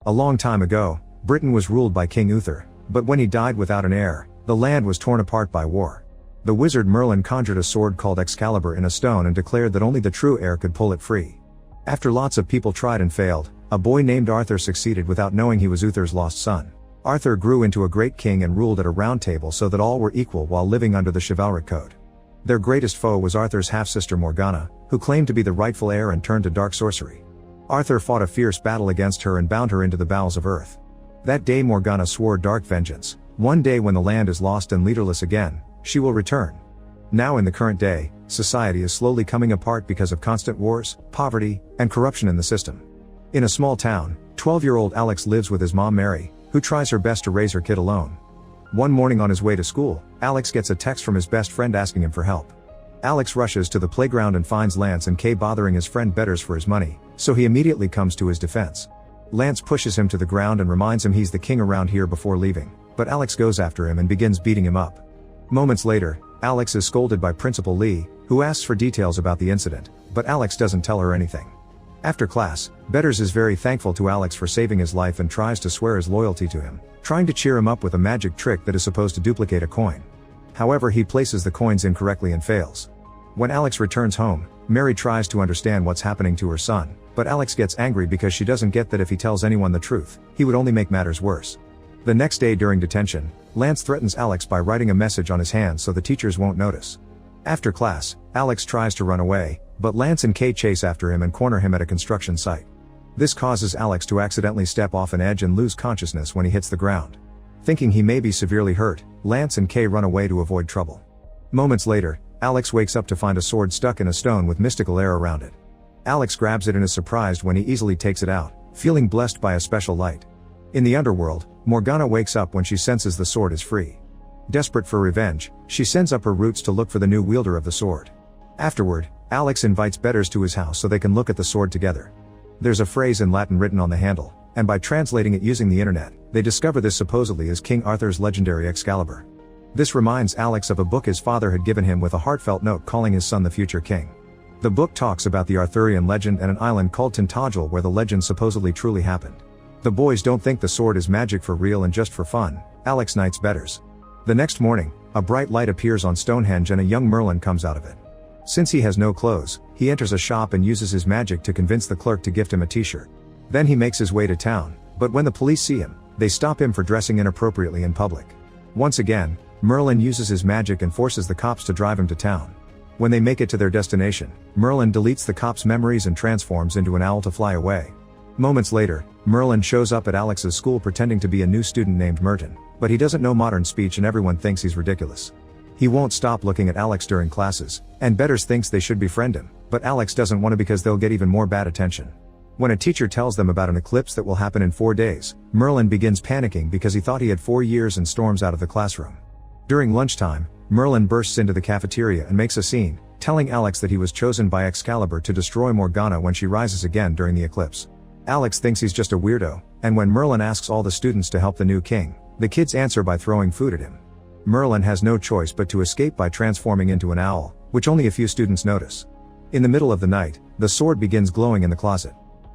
A long time ago, Britain was ruled by King Uther, but when he died without an heir, the land was torn apart by war. The wizard Merlin conjured a sword called Excalibur in a stone and declared that only the true heir could pull it free. After lots of people tried and failed, a boy named Arthur succeeded without knowing he was Uther's lost son. Arthur grew into a great king and ruled at a round table so that all were equal while living under the chivalric code. Their greatest foe was Arthur's half-sister Morgana, who claimed to be the rightful heir and turned to dark sorcery. Arthur fought a fierce battle against her and bound her into the bowels of earth. That day Morgana swore dark vengeance. One day when the land is lost and leaderless again, she will return. Now in the current day, society is slowly coming apart because of constant wars, poverty, and corruption in the system. In a small town, 12-year-old Alex lives with his mom Mary, who tries her best to raise her kid alone. One morning on his way to school, Alex gets a text from his best friend asking him for help. Alex rushes to the playground and finds Lance and Kay bothering his friend Betters for his money, so he immediately comes to his defense. Lance pushes him to the ground and reminds him he's the king around here before leaving, but Alex goes after him and begins beating him up. Moments later, Alex is scolded by Principal Lee, who asks for details about the incident, but Alex doesn't tell her anything. After class, Betters is very thankful to Alex for saving his life and tries to swear his loyalty to him, trying to cheer him up with a magic trick that is supposed to duplicate a coin. However, he places the coins incorrectly and fails. When Alex returns home, Mary tries to understand what's happening to her son, but Alex gets angry because she doesn't get that if he tells anyone the truth, he would only make matters worse. The next day during detention, Lance threatens Alex by writing a message on his hand so the teachers won't notice. After class, Alex tries to run away, but Lance and Kay chase after him and corner him at a construction site. This causes Alex to accidentally step off an edge and lose consciousness when he hits the ground. Thinking he may be severely hurt, Lance and Kay run away to avoid trouble. Moments later, Alex wakes up to find a sword stuck in a stone with mystical air around it. Alex grabs it and is surprised when he easily takes it out, feeling blessed by a special light. In the underworld, Morgana wakes up when she senses the sword is free. Desperate for revenge, she sends up her roots to look for the new wielder of the sword. Afterward, Alex invites Betters to his house so they can look at the sword together. There's a phrase in Latin written on the handle, and by translating it using the internet, they discover this supposedly is King Arthur's legendary Excalibur. This reminds Alex of a book his father had given him with a heartfelt note calling his son the future king. The book talks about the Arthurian legend and an island called Tintagel where the legend supposedly truly happened. The boys don't think the sword is magic for real and just for fun. Alex knights Betters. The next morning, a bright light appears on Stonehenge and a young Merlin comes out of it. Since he has no clothes, he enters a shop and uses his magic to convince the clerk to gift him a t-shirt. Then he makes his way to town, but when the police see him, they stop him for dressing inappropriately in public. Once again, Merlin uses his magic and forces the cops to drive him to town. When they make it to their destination, Merlin deletes the cops' memories and transforms into an owl to fly away. Moments later, Merlin shows up at Alex's school pretending to be a new student named Merton, but he doesn't know modern speech and everyone thinks he's ridiculous. He won't stop looking at Alex during classes, and Betters thinks they should befriend him, but Alex doesn't want to because they'll get even more bad attention. When a teacher tells them about an eclipse that will happen in 4 days, Merlin begins panicking because he thought he had 4 years and storms out of the classroom. During lunchtime, Merlin bursts into the cafeteria and makes a scene, telling Alex that he was chosen by Excalibur to destroy Morgana when she rises again during the eclipse. Alex thinks he's just a weirdo, and when Merlin asks all the students to help the new king, the kids answer by throwing food at him. Merlin has no choice but to escape by transforming into an owl, which only a few students notice. In the middle of the night, the sword begins glowing in the closet.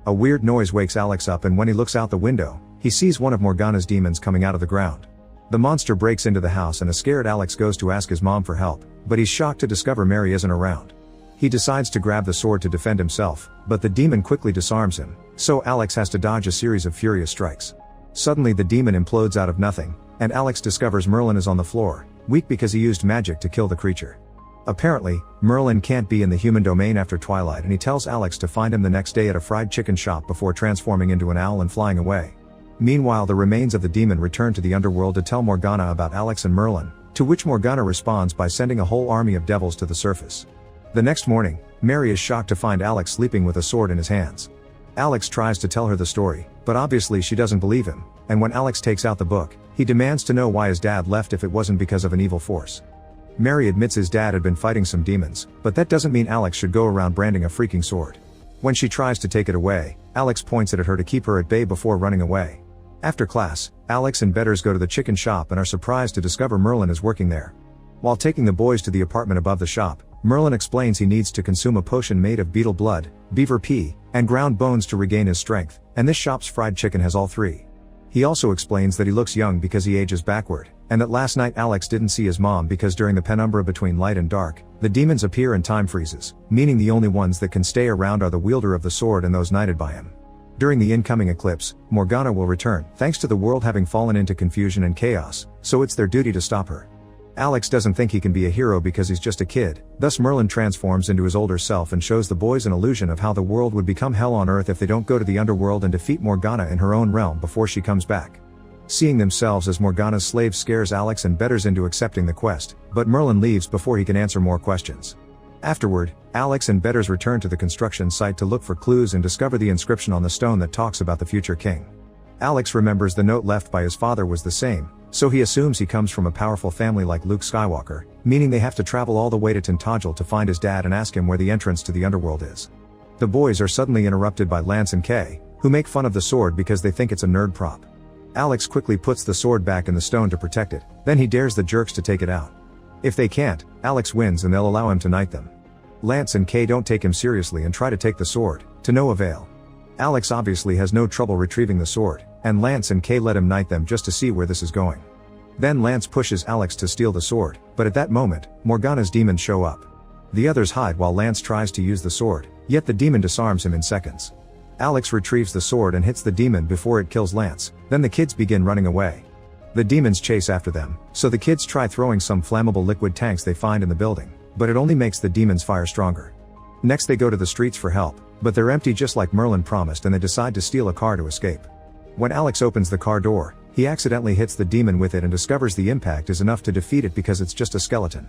A weird noise wakes Alex up and when he looks out the window, he sees one of Morgana's demons coming out of the ground. The monster breaks into the house and a scared Alex goes to ask his mom for help, but he's shocked to discover Mary isn't around. He decides to grab the sword to defend himself, but the demon quickly disarms him, so Alex has to dodge a series of furious strikes. Suddenly the demon implodes out of nothing, and Alex discovers Merlin is on the floor, weak because he used magic to kill the creature. Apparently, Merlin can't be in the human domain after twilight and he tells Alex to find him the next day at a fried chicken shop before transforming into an owl and flying away. Meanwhile, the remains of the demon return to the underworld to tell Morgana about Alex and Merlin, to which Morgana responds by sending a whole army of devils to the surface. The next morning, Mary is shocked to find Alex sleeping with a sword in his hands. Alex tries to tell her the story, but obviously she doesn't believe him, and when Alex takes out the book, he demands to know why his dad left if it wasn't because of an evil force. Mary admits his dad had been fighting some demons, but that doesn't mean Alex should go around branding a freaking sword. When she tries to take it away, Alex points it at her to keep her at bay before running away. After class, Alex and Betters go to the chicken shop and are surprised to discover Merlin is working there. While taking the boys to the apartment above the shop, Merlin explains he needs to consume a potion made of beetle blood, beaver pea, and ground bones to regain his strength, and this shop's fried chicken has all three. He also explains that he looks young because he ages backward, and that last night Alex didn't see his mom because during the penumbra between light and dark, the demons appear and time freezes, meaning the only ones that can stay around are the wielder of the sword and those knighted by him. During the incoming eclipse, Morgana will return, thanks to the world having fallen into confusion and chaos, so it's their duty to stop her. Alex doesn't think he can be a hero because he's just a kid, thus Merlin transforms into his older self and shows the boys an illusion of how the world would become hell on earth if they don't go to the underworld and defeat Morgana in her own realm before she comes back. Seeing themselves as Morgana's slaves scares Alex and Betters into accepting the quest, but Merlin leaves before he can answer more questions. Afterward, Alex and Betters return to the construction site to look for clues and discover the inscription on the stone that talks about the future king. Alex remembers the note left by his father was the same, so he assumes he comes from a powerful family like Luke Skywalker, meaning they have to travel all the way to Tintagel to find his dad and ask him where the entrance to the underworld is. The boys are suddenly interrupted by Lance and Kay, who make fun of the sword because they think it's a nerd prop. Alex quickly puts the sword back in the stone to protect it, then he dares the jerks to take it out. If they can't, Alex wins and they'll allow him to knight them. Lance and Kay don't take him seriously and try to take the sword, to no avail. Alex obviously has no trouble retrieving the sword, and Lance and Kay let him knight them just to see where this is going. Then Lance pushes Alex to steal the sword, but at that moment, Morgana's demons show up. The others hide while Lance tries to use the sword, yet the demon disarms him in seconds. Alex retrieves the sword and hits the demon before it kills Lance, then the kids begin running away. The demons chase after them, so the kids try throwing some flammable liquid tanks they find in the building, but it only makes the demons' fire stronger. Next they go to the streets for help, but they're empty just like Merlin promised and they decide to steal a car to escape. When Alex opens the car door, he accidentally hits the demon with it and discovers the impact is enough to defeat it because it's just a skeleton.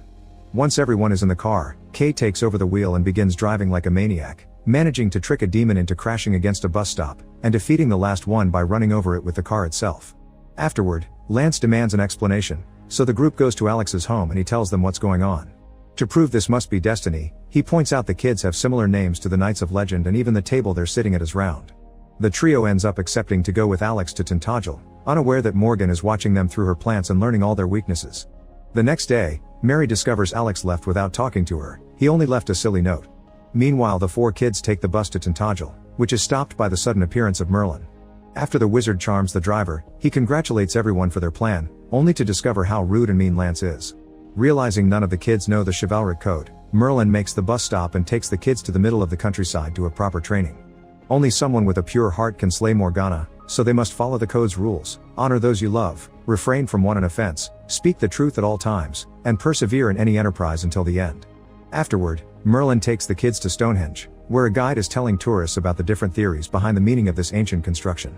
Once everyone is in the car, Kay takes over the wheel and begins driving like a maniac, managing to trick a demon into crashing against a bus stop, and defeating the last one by running over it with the car itself. Afterward, Lance demands an explanation, so the group goes to Alex's home and he tells them what's going on. To prove this must be destiny, he points out the kids have similar names to the Knights of Legend and even the table they're sitting at is round. The trio ends up accepting to go with Alex to Tintagel, unaware that Morgan is watching them through her plants and learning all their weaknesses. The next day, Mary discovers Alex left without talking to her, he only left a silly note. Meanwhile the four kids take the bus to Tintagel, which is stopped by the sudden appearance of Merlin. After the wizard charms the driver, he congratulates everyone for their plan, only to discover how rude and mean Lance is. Realizing none of the kids know the chivalric code, Merlin makes the bus stop and takes the kids to the middle of the countryside to a proper training. Only someone with a pure heart can slay Morgana, so they must follow the code's rules, honor those you love, refrain from one offense, speak the truth at all times, and persevere in any enterprise until the end. Afterward, Merlin takes the kids to Stonehenge, where a guide is telling tourists about the different theories behind the meaning of this ancient construction.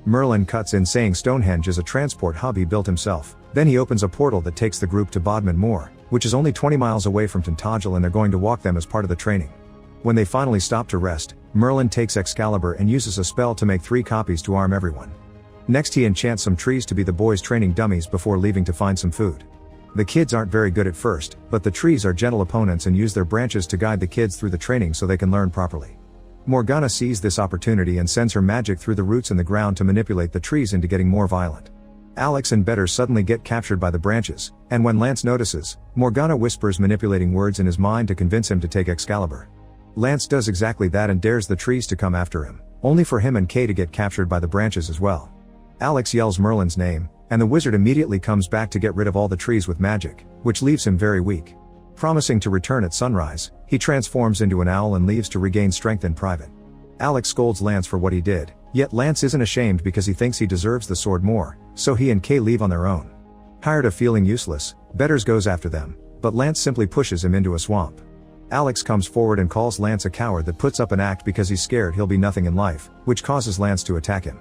Merlin cuts in saying Stonehenge is a transport hub he built himself, then he opens a portal that takes the group to Bodmin Moor, which is only 20 miles away from Tintagel and they're going to walk them as part of the training. When they finally stop to rest, Merlin takes Excalibur and uses a spell to make 3 copies to arm everyone. Next he enchants some trees to be the boys' training dummies before leaving to find some food. The kids aren't very good at first, but the trees are gentle opponents and use their branches to guide the kids through the training so they can learn properly. Morgana sees this opportunity and sends her magic through the roots in the ground to manipulate the trees into getting more violent. Alex and Better suddenly get captured by the branches, and when Lance notices, Morgana whispers manipulating words in his mind to convince him to take Excalibur. Lance does exactly that and dares the trees to come after him, only for him and Kay to get captured by the branches as well. Alex yells Merlin's name, and the wizard immediately comes back to get rid of all the trees with magic, which leaves him very weak. Promising to return at sunrise, he transforms into an owl and leaves to regain strength in private. Alex scolds Lance for what he did, yet Lance isn't ashamed because he thinks he deserves the sword more, so he and Kay leave on their own. Tired of feeling useless, Betters goes after them, but Lance simply pushes him into a swamp. Alex comes forward and calls Lance a coward that puts up an act because he's scared he'll be nothing in life, which causes Lance to attack him.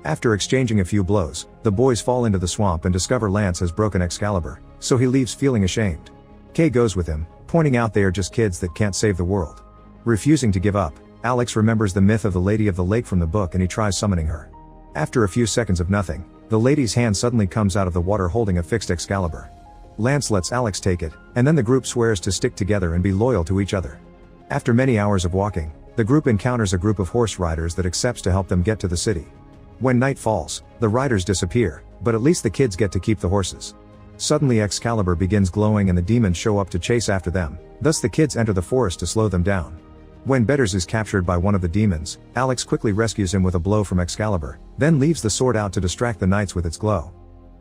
After exchanging a few blows, the boys fall into the swamp and discover Lance has broken Excalibur, so he leaves feeling ashamed. Kay goes with him, pointing out they are just kids that can't save the world. Refusing to give up, Alex remembers the myth of the Lady of the Lake from the book and he tries summoning her. After a few seconds of nothing, the lady's hand suddenly comes out of the water holding a fixed Excalibur. Lance lets Alex take it, and then the group swears to stick together and be loyal to each other. After many hours of walking, the group encounters a group of horse riders that accepts to help them get to the city. When night falls, the riders disappear, but at least the kids get to keep the horses. Suddenly Excalibur begins glowing and the demons show up to chase after them, thus the kids enter the forest to slow them down. When Betters is captured by one of the demons, Alex quickly rescues him with a blow from Excalibur, then leaves the sword out to distract the knights with its glow.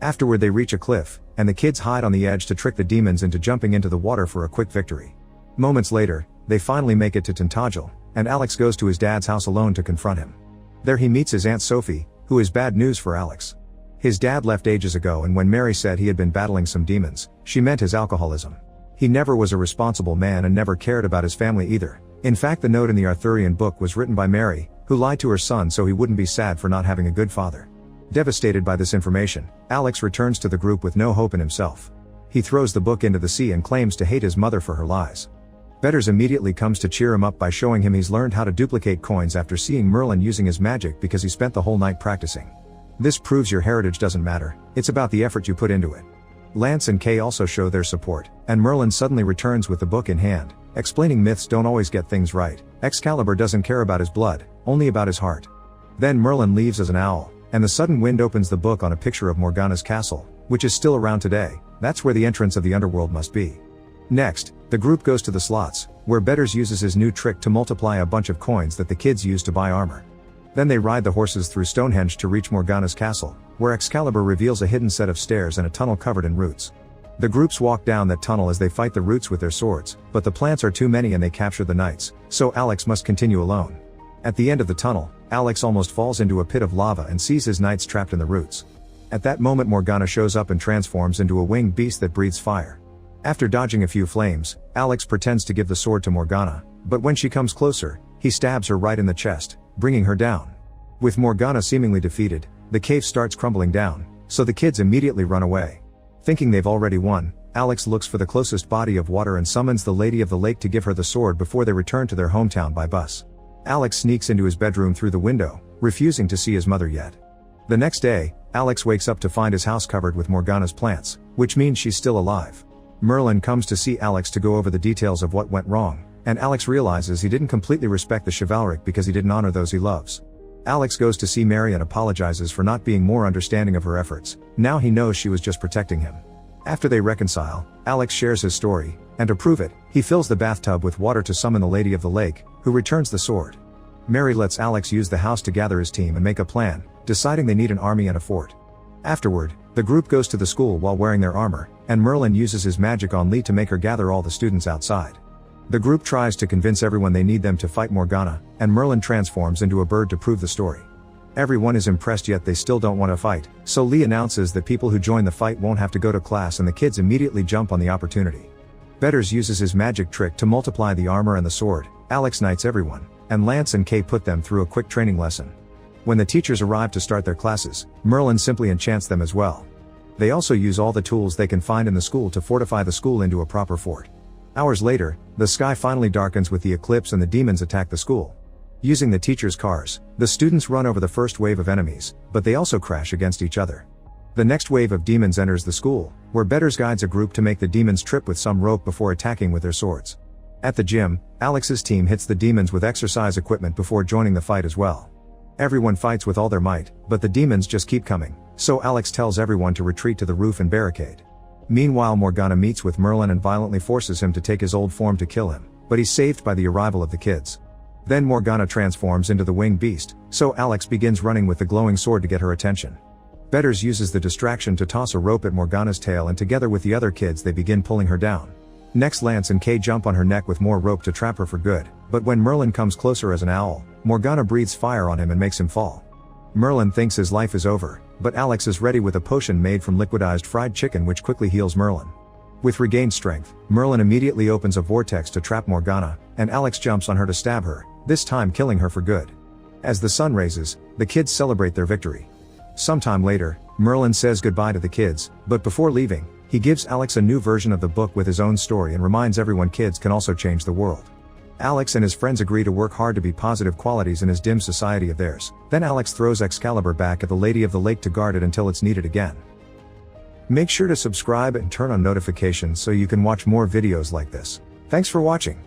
Afterward they reach a cliff, and the kids hide on the edge to trick the demons into jumping into the water for a quick victory. Moments later, they finally make it to Tintagel, and Alex goes to his dad's house alone to confront him. There he meets his Aunt Sophie, who is bad news for Alex. His dad left ages ago, and when Mary said he had been battling some demons, she meant his alcoholism. He never was a responsible man and never cared about his family either. In fact, the note in the Arthurian book was written by Mary, who lied to her son so he wouldn't be sad for not having a good father. Devastated by this information, Alex returns to the group with no hope in himself. He throws the book into the sea and claims to hate his mother for her lies. Betters immediately comes to cheer him up by showing him he's learned how to duplicate coins after seeing Merlin using his magic because he spent the whole night practicing. This proves your heritage doesn't matter, it's about the effort you put into it. Lance and Kay also show their support, and Merlin suddenly returns with the book in hand, explaining myths don't always get things right. Excalibur doesn't care about his blood, only about his heart. Then Merlin leaves as an owl, and the sudden wind opens the book on a picture of Morgana's castle, which is still around today. That's where the entrance of the underworld must be. Next, the group goes to the slots, where Betters uses his new trick to multiply a bunch of coins that the kids use to buy armor. Then they ride the horses through Stonehenge to reach Morgana's castle, where Excalibur reveals a hidden set of stairs and a tunnel covered in roots. The groups walk down that tunnel as they fight the roots with their swords, but the plants are too many and they capture the knights, so Alex must continue alone. At the end of the tunnel, Alex almost falls into a pit of lava and sees his knights trapped in the roots. At that moment Morgana shows up and transforms into a winged beast that breathes fire. After dodging a few flames, Alex pretends to give the sword to Morgana, but when she comes closer, he stabs her right in the chest, bringing her down. With Morgana seemingly defeated, the cave starts crumbling down, so the kids immediately run away. Thinking they've already won, Alex looks for the closest body of water and summons the Lady of the Lake to give her the sword before they return to their hometown by bus. Alex sneaks into his bedroom through the window, refusing to see his mother yet. The next day, Alex wakes up to find his house covered with Morgana's plants, which means she's still alive. Merlin comes to see Alex to go over the details of what went wrong, and Alex realizes he didn't completely respect the chivalric because he didn't honor those he loves. Alex goes to see Mary and apologizes for not being more understanding of her efforts. Now he knows she was just protecting him. After they reconcile, Alex shares his story, and to prove it, he fills the bathtub with water to summon the Lady of the Lake, who returns the sword. Mary lets Alex use the house to gather his team and make a plan, deciding they need an army and a fort. Afterward, the group goes to the school while wearing their armor, and Merlin uses his magic on Lee to make her gather all the students outside. The group tries to convince everyone they need them to fight Morgana, and Merlin transforms into a bird to prove the story. Everyone is impressed, yet they still don't want to fight, so Lee announces that people who join the fight won't have to go to class, and the kids immediately jump on the opportunity. Betters uses his magic trick to multiply the armor and the sword. Alex knights everyone, and Lance and Kay put them through a quick training lesson. When the teachers arrive to start their classes, Merlin simply enchants them as well. They also use all the tools they can find in the school to fortify the school into a proper fort. Hours later, the sky finally darkens with the eclipse and the demons attack the school. Using the teachers' cars, the students run over the first wave of enemies, but they also crash against each other. The next wave of demons enters the school, where Betters guides a group to make the demons trip with some rope before attacking with their swords. At the gym, Alex's team hits the demons with exercise equipment before joining the fight as well. Everyone fights with all their might, but the demons just keep coming, so Alex tells everyone to retreat to the roof and barricade. Meanwhile, Morgana meets with Merlin and violently forces him to take his old form to kill him, but he's saved by the arrival of the kids. Then Morgana transforms into the winged beast, so Alex begins running with the glowing sword to get her attention. Betters uses the distraction to toss a rope at Morgana's tail, and together with the other kids they begin pulling her down. Next, Lance and Kay jump on her neck with more rope to trap her for good, but when Merlin comes closer as an owl, Morgana breathes fire on him and makes him fall. Merlin thinks his life is over, but Alex is ready with a potion made from liquidized fried chicken which quickly heals Merlin. With regained strength, Merlin immediately opens a vortex to trap Morgana, and Alex jumps on her to stab her, this time killing her for good. As the sun rises, the kids celebrate their victory. Sometime later, Merlin says goodbye to the kids, but before leaving, he gives Alex a new version of the book with his own story and reminds everyone kids can also change the world. Alex and his friends agree to work hard to be positive qualities in his dim society of theirs. Then Alex throws Excalibur back at the Lady of the Lake to guard it until it's needed again. Make sure to subscribe and turn on notifications so you can watch more videos like this. Thanks for watching.